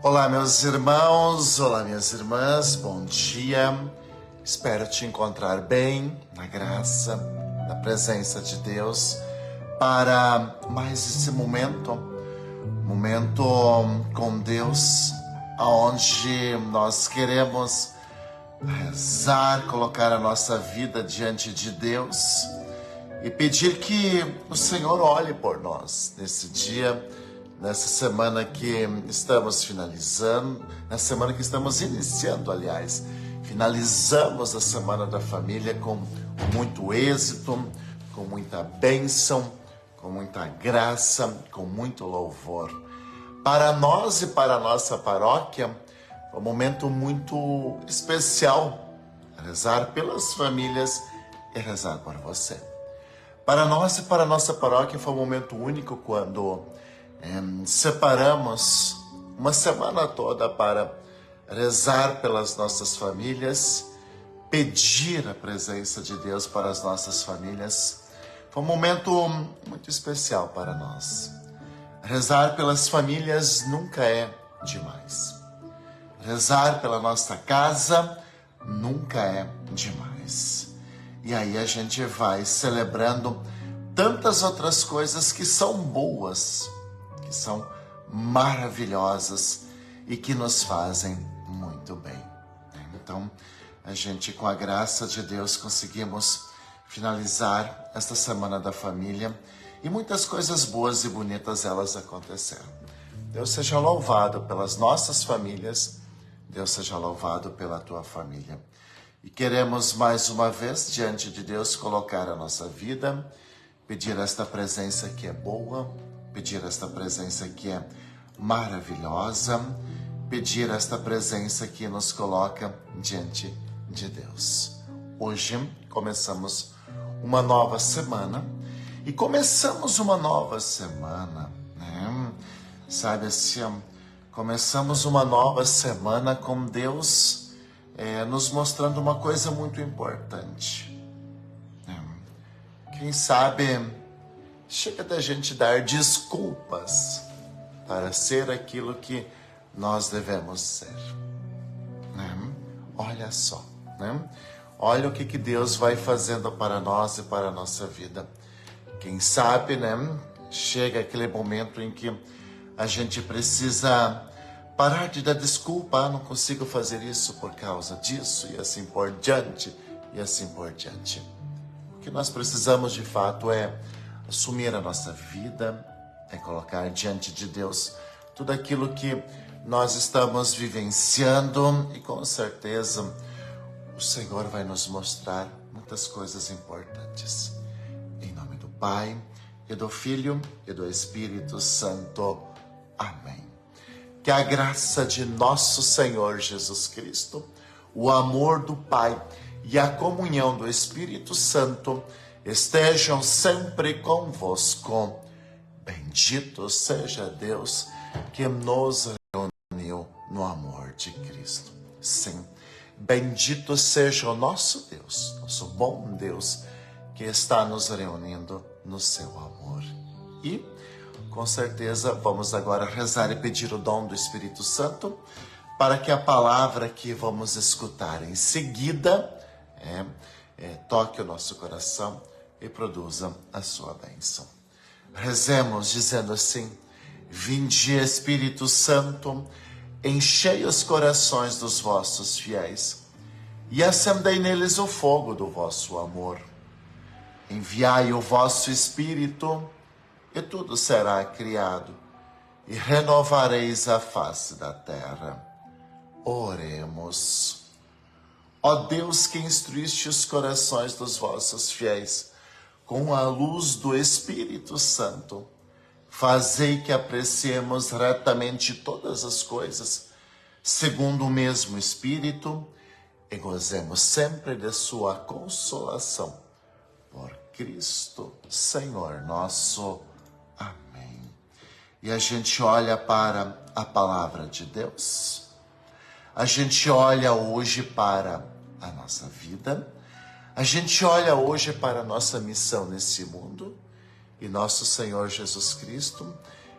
Olá, meus irmãos, olá, minhas irmãs, bom dia. Espero te encontrar bem, na graça, na presença de Deus, para mais esse momento com Deus, onde nós queremos rezar, colocar a nossa vida diante de Deus e pedir que o Senhor olhe por nós nesse dia, nessa semana que estamos finalizando, na semana que estamos iniciando, aliás. Finalizamos a Semana da Família com muito êxito, com muita bênção, com muita graça, com muito louvor. Para nós e para a nossa paróquia, foi um momento muito especial, rezar pelas famílias e rezar por você. Para nós e para a nossa paróquia foi um momento único quando separamos uma semana toda para rezar pelas nossas famílias, pedir a presença de Deus para as nossas famílias. Foi um momento muito especial para nós. Rezar pelas famílias nunca é demais. Rezar pela nossa casa nunca é demais. E aí a gente vai celebrando tantas outras coisas que são boas, que são maravilhosas e que nos fazem muito bem. Então, a gente, com a graça de Deus, conseguimos finalizar esta Semana da Família e muitas coisas boas e bonitas elas aconteceram. Deus seja louvado pelas nossas famílias, Deus seja louvado pela tua família. E queremos mais uma vez, diante de Deus, colocar a nossa vida, pedir esta presença que é boa, pedir esta presença que é maravilhosa, pedir esta presença que nos coloca diante de Deus. Hoje começamos uma nova semana e começamos uma nova semana, né? Sabe assim, começamos uma nova semana com Deus nos mostrando uma coisa muito importante. Quem sabe chega da gente dar desculpas para ser aquilo que nós devemos ser. Olha só, né? Olha o que Deus vai fazendo para nós e para a nossa vida. Quem sabe, né? Chega aquele momento em que a gente precisa parar de dar desculpa. Não consigo fazer isso por causa disso, e assim por diante, e assim por diante. O que nós precisamos de fato é assumir a nossa vida, é colocar diante de Deus tudo aquilo que nós estamos vivenciando, e com certeza o Senhor vai nos mostrar muitas coisas importantes. Em nome do Pai, e do Filho, e do Espírito Santo. Amém. Que a graça de nosso Senhor Jesus Cristo, o amor do Pai e a comunhão do Espírito Santo estejam sempre convosco. Bendito seja Deus que nos reuniu no amor de Cristo. Sim, bendito seja o nosso Deus, nosso bom Deus, que está nos reunindo no seu amor. E, com certeza, vamos agora rezar e pedir o dom do Espírito Santo para que a palavra que vamos escutar em seguida toque o nosso coração e produza a sua bênção. Rezemos dizendo assim: vinde, Espírito Santo, enchei os corações dos vossos fiéis e acendei neles o fogo do vosso amor. Enviai o vosso Espírito e tudo será criado e renovareis a face da terra. Oremos. Ó Deus, que instruíste os corações dos vossos fiéis com a luz do Espírito Santo, fazei que apreciemos retamente todas as coisas, segundo o mesmo Espírito, e gozemos sempre de sua consolação. Por Cristo, Senhor nosso. Amém. E a gente olha para a palavra de Deus, a gente olha hoje para a nossa vida, a gente olha hoje para a nossa missão nesse mundo, e nosso Senhor Jesus Cristo,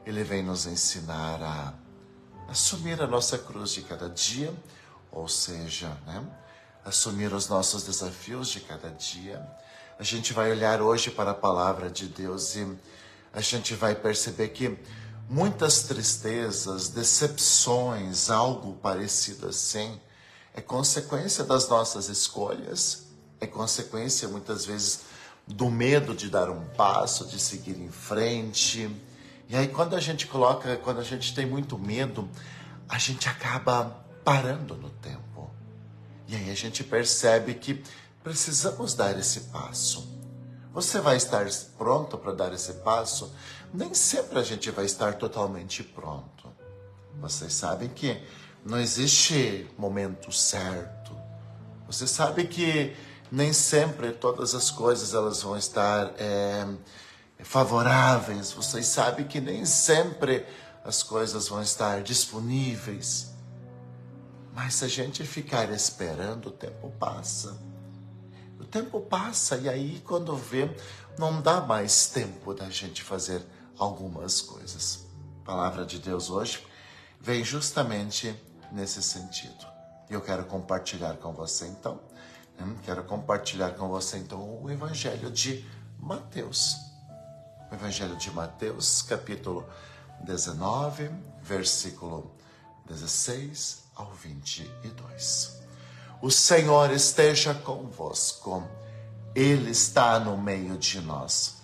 Ele vem nos ensinar a assumir a nossa cruz de cada dia, ou seja, assumir os nossos desafios de cada dia. A gente vai olhar hoje para a palavra de Deus e a gente vai perceber que muitas tristezas, decepções, algo parecido assim, é consequência das nossas escolhas, é consequência muitas vezes do medo de dar um passo, de seguir em frente. E aí quando a gente tem muito medo, a gente acaba parando no tempo. E aí a gente percebe que precisamos dar esse passo. Você vai estar pronto para dar esse passo? Nem sempre a gente vai estar totalmente pronto. Vocês sabem que não existe momento certo. Você sabe que nem sempre todas as coisas elas vão estar favoráveis. Vocês sabem que nem sempre as coisas vão estar disponíveis. Mas se a gente ficar esperando, o tempo passa. O tempo passa e aí quando vê, não dá mais tempo da gente fazer algumas coisas. A palavra de Deus hoje vem justamente nesse sentido. E eu quero compartilhar com você então, o Evangelho de Mateus. O Evangelho de Mateus, capítulo 19, versículo 16 ao 22. O Senhor esteja convosco, Ele está no meio de nós.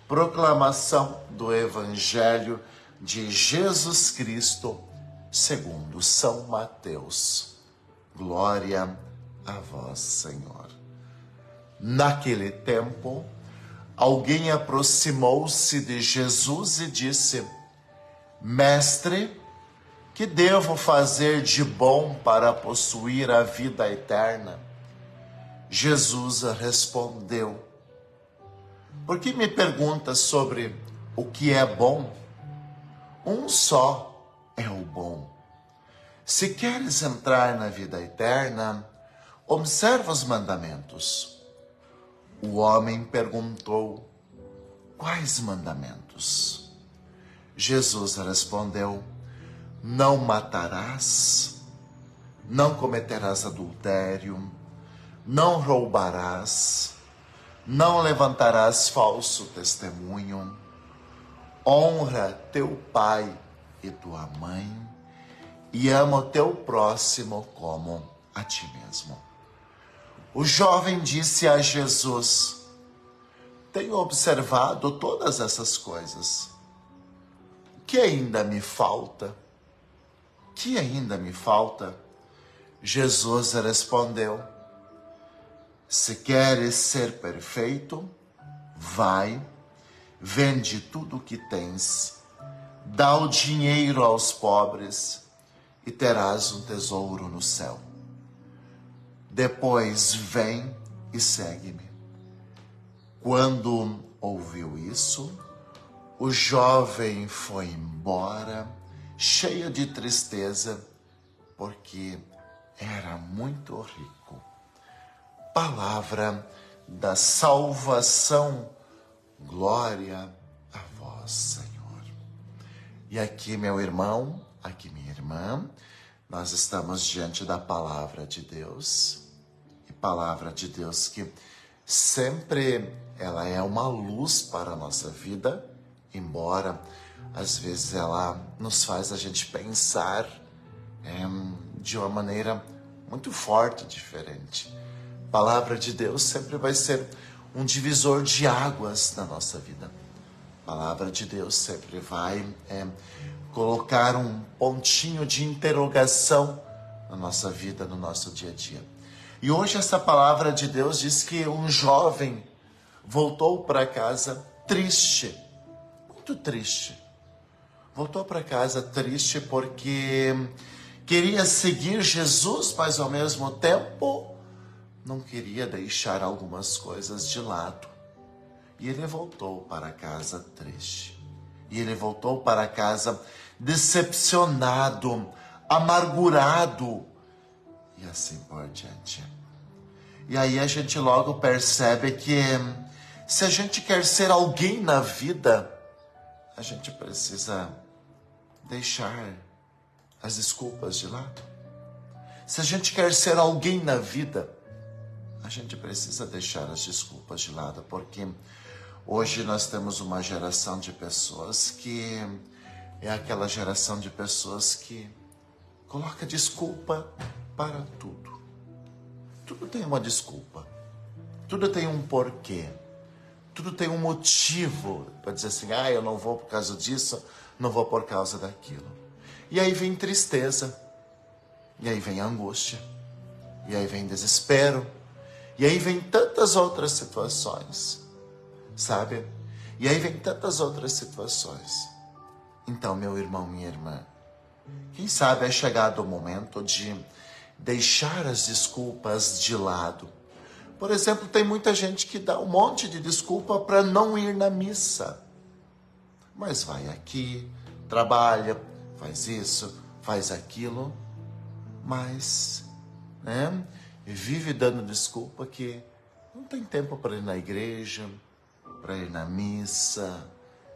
Proclamação do Evangelho de Jesus Cristo, segundo São Mateus. Glória a vós, Senhor. Naquele tempo, alguém aproximou-se de Jesus e disse: Mestre, que devo fazer de bom para possuir a vida eterna? Jesus respondeu: Por que me perguntas sobre o que é bom? Um só é o bom. Se queres entrar na vida eterna, observa os mandamentos. O homem perguntou: Quais mandamentos? Jesus respondeu: Não matarás, não cometerás adultério, não roubarás, não levantarás falso testemunho, honra teu pai e tua mãe e ama o teu próximo como a ti mesmo. O jovem disse a Jesus: Tenho observado todas essas coisas. O que ainda me falta? O que ainda me falta? Jesus respondeu: Se queres ser perfeito, vai, vende tudo o que tens, dá o dinheiro aos pobres e terás um tesouro no céu. Depois vem e segue-me. Quando ouviu isso, o jovem foi embora, cheio de tristeza, porque era muito rico. Palavra da salvação. Glória a vós, Senhor. E aqui, meu irmão, aqui, minha irmã, nós estamos diante da palavra de Deus. E palavra de Deus que sempre ela é uma luz para a nossa vida, embora às vezes ela nos faz a gente pensar de uma maneira muito forte, diferente. A palavra de Deus sempre vai ser um divisor de águas na nossa vida. A palavra de Deus sempre vai colocar um pontinho de interrogação na nossa vida, no nosso dia a dia. E hoje essa palavra de Deus diz que um jovem voltou para casa triste, muito triste. Voltou para casa triste porque queria seguir Jesus, mas ao mesmo tempo não queria deixar algumas coisas de lado. E ele voltou para casa triste. E ele voltou para casa decepcionado, amargurado e assim por diante. E aí a gente logo percebe que se a gente quer ser alguém na vida, a gente precisa deixar as desculpas de lado. Se a gente quer ser alguém na vida, a gente precisa deixar as desculpas de lado, porque hoje nós temos uma geração de pessoas que é aquela geração de pessoas que coloca desculpa para tudo. Tudo tem uma desculpa. Tudo tem um porquê. Tudo tem um motivo para dizer assim, eu não vou por causa disso, não vou por causa daquilo. E aí vem tristeza, e aí vem angústia, e aí vem desespero, e aí vem tantas outras situações, sabe? E aí vem tantas outras situações. Então, meu irmão, minha irmã, quem sabe é chegado o momento de deixar as desculpas de lado. Por exemplo, tem muita gente que dá um monte de desculpa para não ir na missa. Mas vai aqui, trabalha, faz isso, faz aquilo, mas vive dando desculpa que não tem tempo para ir na igreja, para ir na missa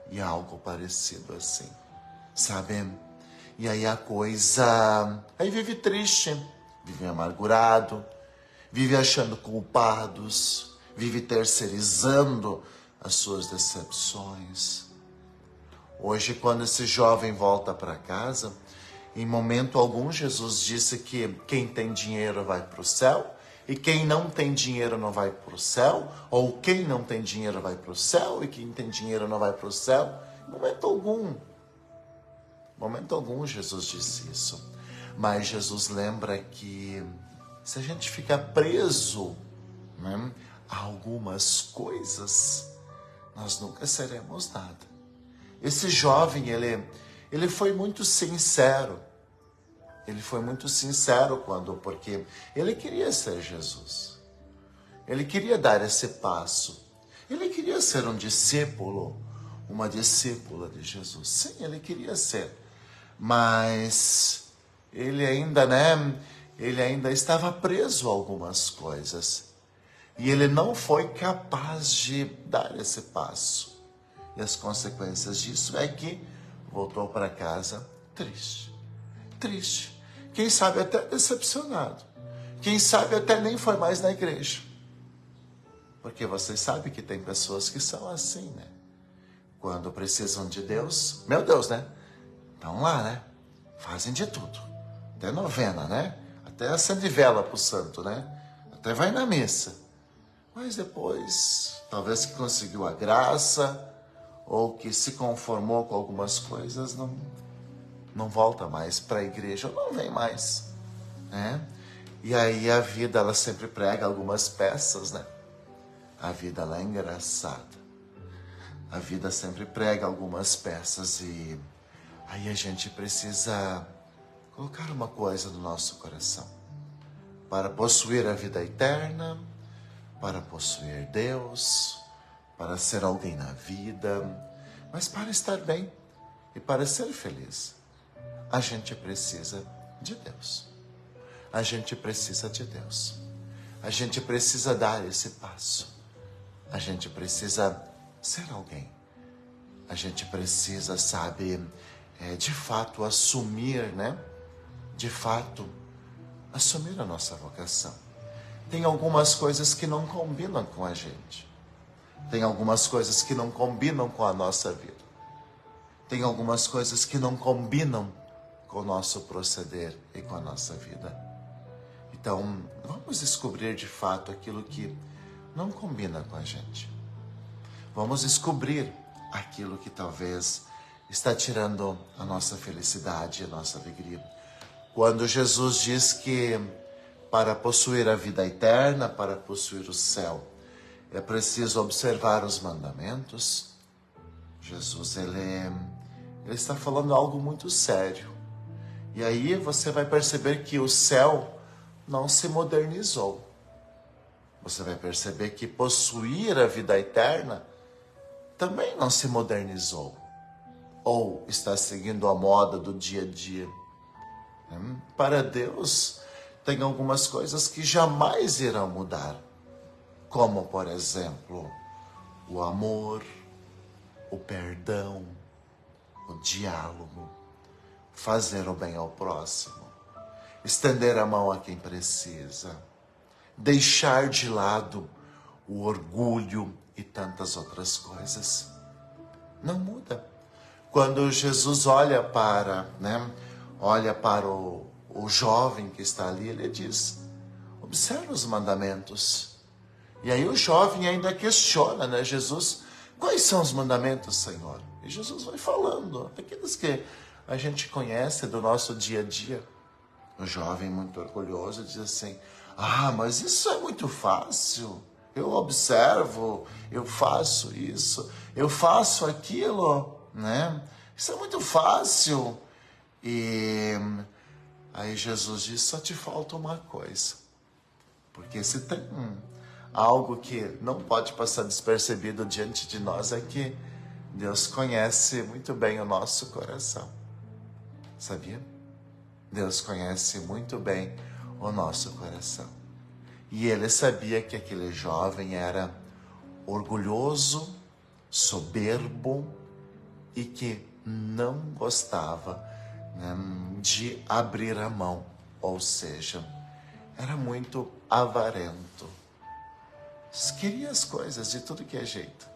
e algo parecido assim, sabe? E aí aí vive triste, vive amargurado, vive achando culpados, vive terceirizando as suas decepções. Hoje, quando esse jovem volta para casa, em momento algum Jesus disse que quem tem dinheiro vai para o céu e quem não tem dinheiro não vai para o céu, ou quem não tem dinheiro vai para o céu e quem tem dinheiro não vai para o céu. Em momento algum Jesus disse isso. Mas Jesus lembra que se a gente ficar preso a algumas coisas, nós nunca seremos nada. Esse jovem, ele foi muito sincero. Ele foi muito sincero porque ele queria ser Jesus. Ele queria dar esse passo. Ele queria ser um discípulo, uma discípula de Jesus. Sim, ele queria ser. Mas ele ainda estava preso a algumas coisas. E ele não foi capaz de dar esse passo. E as consequências disso é que voltou para casa triste. Triste. Quem sabe até decepcionado. Quem sabe até nem foi mais na igreja. Porque vocês sabem que tem pessoas que são assim, né? Quando precisam de Deus, meu Deus, né? Estão lá, né? Fazem de tudo. Até novena, né? Até acende vela pro santo, né? Até vai na missa. Mas depois, talvez que conseguiu a graça, ou que se conformou com algumas coisas, não volta mais para a igreja, ou não vem mais, né? E aí a vida, ela sempre prega algumas peças, né? A vida, ela é engraçada. A vida sempre prega algumas peças e aí a gente precisa colocar uma coisa no nosso coração. Para possuir a vida eterna, para possuir Deus, para ser alguém na vida, mas para estar bem e para ser feliz, a gente precisa de Deus. A gente precisa de Deus. A gente precisa dar esse passo. A gente precisa ser alguém. A gente precisa, de fato assumir, né? De fato, assumir a nossa vocação. Tem algumas coisas que não combinam com a gente. Tem algumas coisas que não combinam com a nossa vida. Tem algumas coisas que não combinam com o nosso proceder e com a nossa vida. Então, vamos descobrir de fato aquilo que não combina com a gente. Vamos descobrir aquilo que talvez está tirando a nossa felicidade, a nossa alegria. Quando Jesus diz que para possuir a vida eterna, para possuir o céu, é preciso observar os mandamentos. Jesus, ele está falando algo muito sério. E aí você vai perceber que o céu não se modernizou. Você vai perceber que possuir a vida eterna também não se modernizou. Ou está seguindo a moda do dia a dia. Para Deus, tem algumas coisas que jamais irão mudar. Como, por exemplo, o amor, o perdão, o diálogo, fazer o bem ao próximo, estender a mão a quem precisa, deixar de lado o orgulho e tantas outras coisas. Não muda. Quando Jesus olha para o jovem que está ali, ele diz: observa os mandamentos. E aí o jovem ainda questiona, né? Jesus, quais são os mandamentos, Senhor? E Jesus vai falando, aqueles que a gente conhece do nosso dia a dia. O jovem, muito orgulhoso, diz assim: ah, mas isso é muito fácil. Eu observo, eu faço isso, eu faço aquilo, né? Isso é muito fácil. E aí Jesus diz: só te falta uma coisa. Porque se tem algo que não pode passar despercebido diante de nós, é que Deus conhece muito bem o nosso coração. Sabia? Deus conhece muito bem o nosso coração. E ele sabia que aquele jovem era orgulhoso, soberbo e que não gostava, né, de abrir a mão. Ou seja, era muito avarento. Queria as coisas de tudo que é jeito.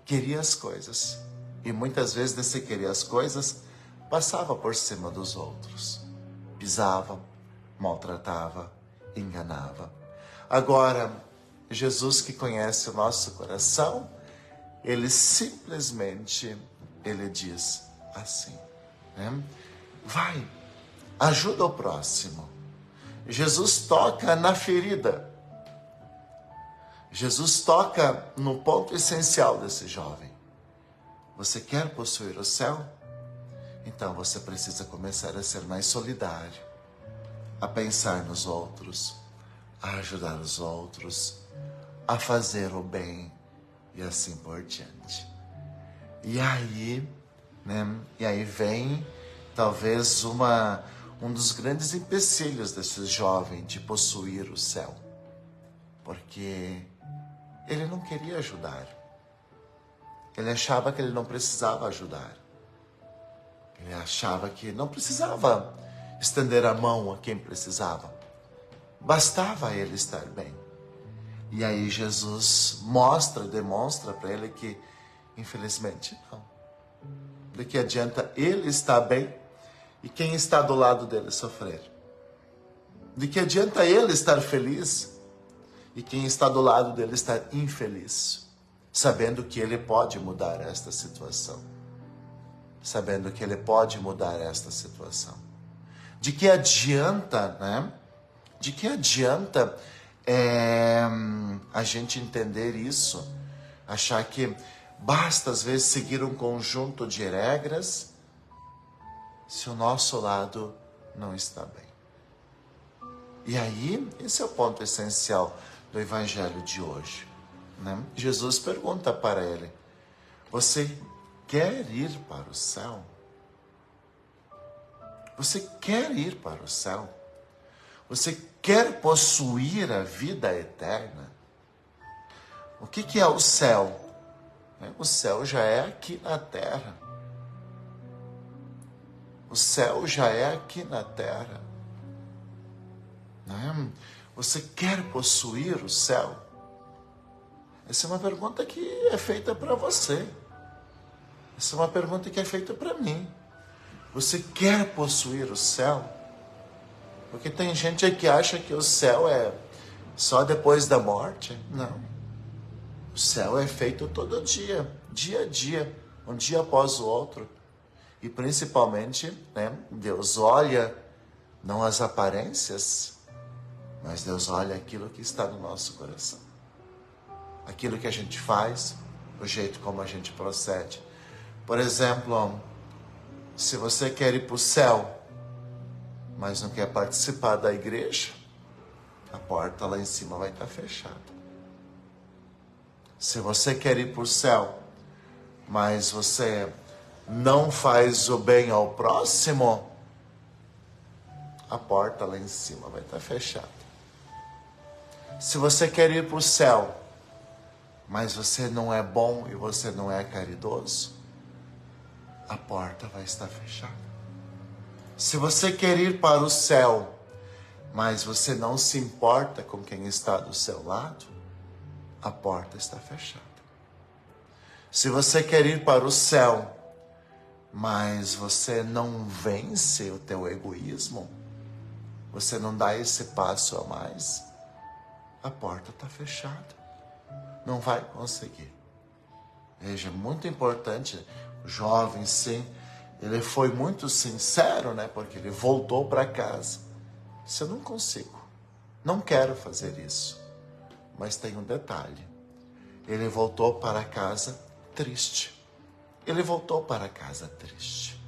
Queria as coisas. E muitas vezes nesse querer as coisas, passava por cima dos outros. Pisava, maltratava, enganava. Agora, Jesus, que conhece o nosso coração, ele simplesmente, ele diz assim, né? Vai, ajuda o próximo. Jesus toca na ferida. Jesus toca no ponto essencial desse jovem. Você quer possuir o céu? Então você precisa começar a ser mais solidário, a pensar nos outros, a ajudar os outros, a fazer o bem e assim por diante. E aí, né? E aí vem talvez um dos grandes empecilhos desse jovem de possuir o céu, porque ele não queria ajudar. Ele achava que ele não precisava ajudar. Ele achava que não precisava estender a mão a quem precisava. Bastava ele estar bem. E aí Jesus demonstra para ele que, infelizmente, não. De que adianta ele estar bem e quem está do lado dele sofrer? De que adianta ele estar feliz e quem está do lado dele estar infeliz? Sabendo que ele pode mudar esta situação. Sabendo que ele pode mudar esta situação. De que adianta, né? De que adianta a gente entender isso? Achar que basta, às vezes, seguir um conjunto de regras se o nosso lado não está bem. E aí, esse é o ponto essencial do Evangelho de hoje, né? Jesus pergunta para ele: você quer ir para o céu? Você quer ir para o céu? Você quer possuir a vida eterna? O que é o céu? O céu já é aqui na terra. O céu já é aqui na terra. Você quer possuir o céu? Essa é uma pergunta que é feita para você. Essa é uma pergunta que é feita para mim. Você quer possuir o céu? Porque tem gente que acha que o céu é só depois da morte. Não. O céu é feito todo dia, dia a dia, um dia após o outro. E principalmente, né, Deus olha não as aparências, mas Deus olha aquilo que está no nosso coração. Aquilo que a gente faz, o jeito como a gente procede. Por exemplo, se você quer ir para o céu, mas não quer participar da igreja, a porta lá em cima vai estar fechada. Se você quer ir para o céu, mas você não faz o bem ao próximo, a porta lá em cima vai estar fechada. Se você quer ir para o céu, mas você não é bom e você não é caridoso, a porta vai estar fechada. Se você quer ir para o céu, mas você não se importa com quem está do seu lado, a porta está fechada. Se você quer ir para o céu, mas você não vence o teu egoísmo, você não dá esse passo a mais, a porta está fechada. Não vai conseguir. Veja, muito importante, o jovem, sim, ele foi muito sincero, né? Porque ele voltou para casa. Disse, eu não consigo, não quero fazer isso. Mas tem um detalhe, ele voltou para casa triste. Ele voltou para casa triste.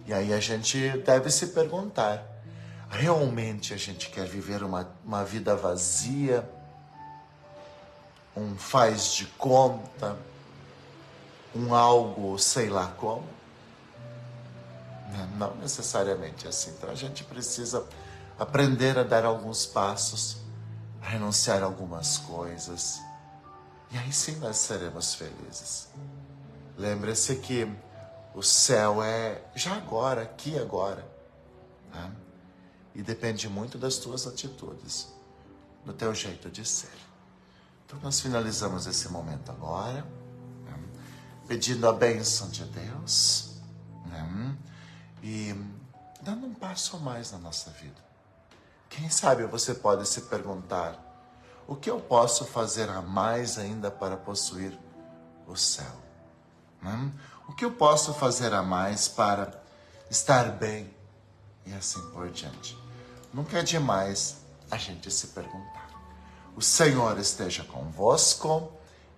E aí a gente deve se perguntar, realmente a gente quer viver uma vida vazia, um faz de conta, um algo sei lá como? Não necessariamente assim. Então a gente precisa aprender a dar alguns passos, a renunciar a algumas coisas. E aí sim nós seremos felizes. Lembre-se que o céu é já agora, aqui e agora. Né? E depende muito das tuas atitudes, do teu jeito de ser. Então nós finalizamos esse momento agora, né? Pedindo a bênção de Deus, né? E dando um passo a mais na nossa vida. Quem sabe você pode se perguntar, o que eu posso fazer a mais ainda para possuir o céu? O que eu posso fazer a mais para estar bem? E assim por diante. Nunca é demais a gente se perguntar. O Senhor esteja convosco,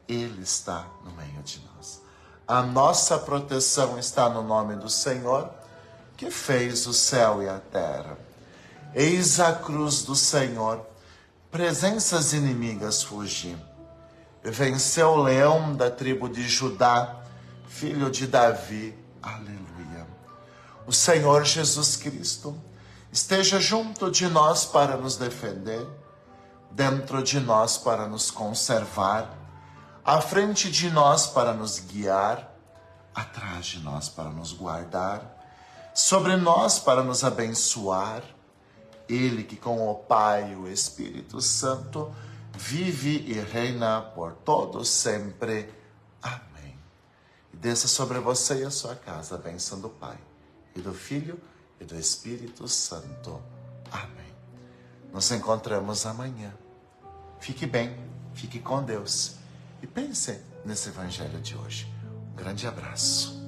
Ele está no meio de nós. A nossa proteção está no nome do Senhor, que fez o céu e a terra. Eis a cruz do Senhor, presenças inimigas fugir. Venceu o leão da tribo de Judá, filho de Davi. Aleluia. O Senhor Jesus Cristo esteja junto de nós para nos defender, dentro de nós para nos conservar, à frente de nós para nos guiar, atrás de nós para nos guardar, sobre nós para nos abençoar. Ele que com o Pai e o Espírito Santo vive e reina por todos sempre. Amém. E desça sobre você e a sua casa a bênção do Pai, e do Filho, e do Espírito Santo. Amém. Nos encontramos amanhã. Fique bem, fique com Deus. E pense nesse Evangelho de hoje. Um grande abraço.